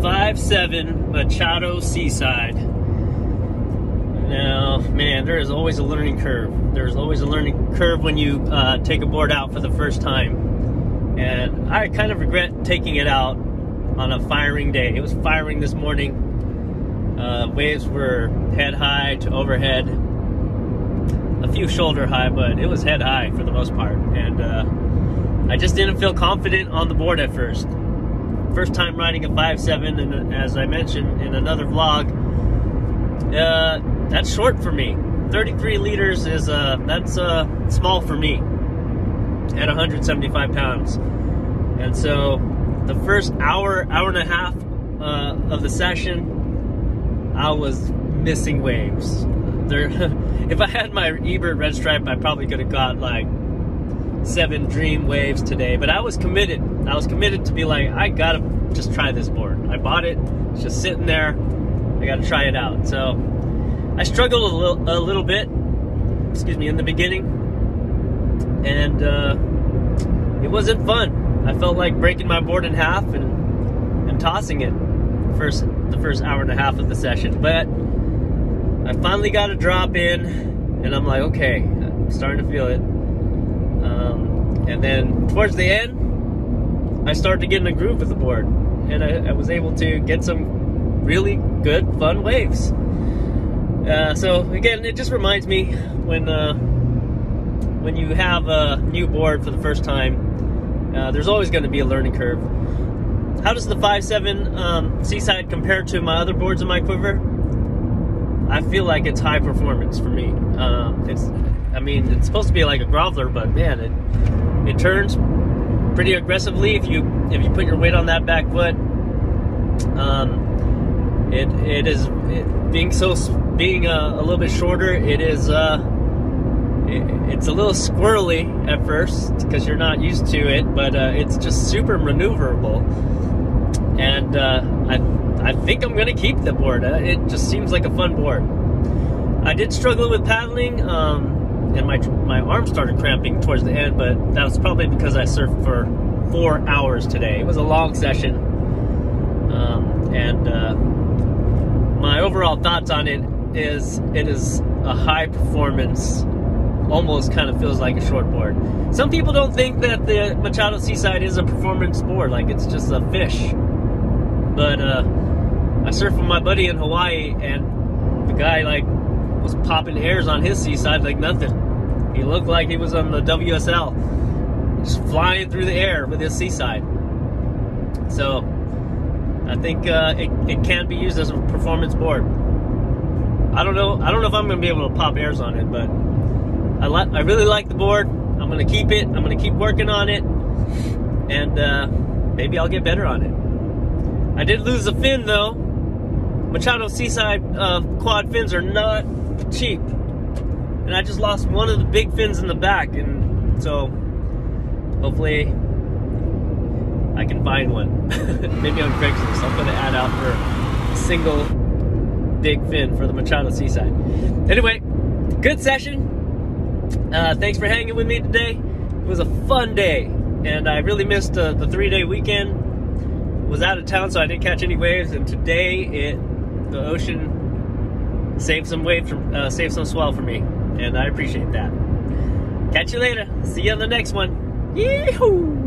5'7" Machado Seaside. Now, man, there is always a learning curve. There's always a learning curve when you take a board out for the first time. And I kind of regret taking it out on a firing day. It was firing this morning. Waves were head high to overhead. A few shoulder high, but it was head high for the most part. And I just didn't feel confident on the board at first. First time riding a 5'7", and as I mentioned in another vlog, that's short for me. 33 liters is that's small for me at 175 pounds. And so the first hour and a half of the session, I was missing waves. If I had my Ebert red stripe, I probably could have got like 7 dream waves today. But I was committed. I was committed to be like, I gotta just try this board. I bought it. It's just sitting there. I gotta try it out. So I struggled a little bit, excuse me, in the beginning, and it wasn't fun. I felt like breaking my board in half and tossing it the first hour and a half of the session. But I finally got a drop in, and I'm like, okay, I'm starting to feel it. And then towards the end, I started to get in a groove with the board, and I was able to get some really good, fun waves. So again, it just reminds me when you have a new board for the first time, there's always going to be a learning curve. How does the 5'7" Seaside compare to my other boards in my quiver? I feel like it's high performance for me. I mean, it's supposed to be like a groveler, but man, it turns pretty aggressively if you put your weight on that back foot. Being a little bit shorter, it's a little squirrely at first because you're not used to it, but it's just super maneuverable. And I think I'm gonna keep the board. It just seems like a fun board. I did struggle with paddling, and my arm started cramping towards the end, but that was probably because I surfed for 4 hours today. It was a long session, and my overall thoughts on it is a high performance, almost kind of feels like a short board. Some people don't think that the Machado Seaside is a performance board, like it's just a fish. But I surfed with my buddy in Hawaii, and the guy like was popping airs on his Seaside like nothing. He looked like he was on the WSL, just flying through the air with his Seaside. So I think it can be used as a performance board. I don't know if I'm gonna be able to pop airs on it, but I really like the board. I'm gonna keep it. I'm gonna keep working on it, and maybe I'll get better on it. I did lose a fin though. Machado Seaside quad fins are not cheap, and I just lost one of the big fins in the back, and so hopefully I can find one. Maybe on Craigslist. I'm gonna add out for a single big fin for the Machado Seaside. Anyway, good session. Thanks for hanging with me today. It was a fun day, and I really missed the 3-day weekend. Was out of town, so I didn't catch any waves, and today the ocean saved some saved some swell for me, and I appreciate that. Catch you later. See you on the next one. Yee-hoo!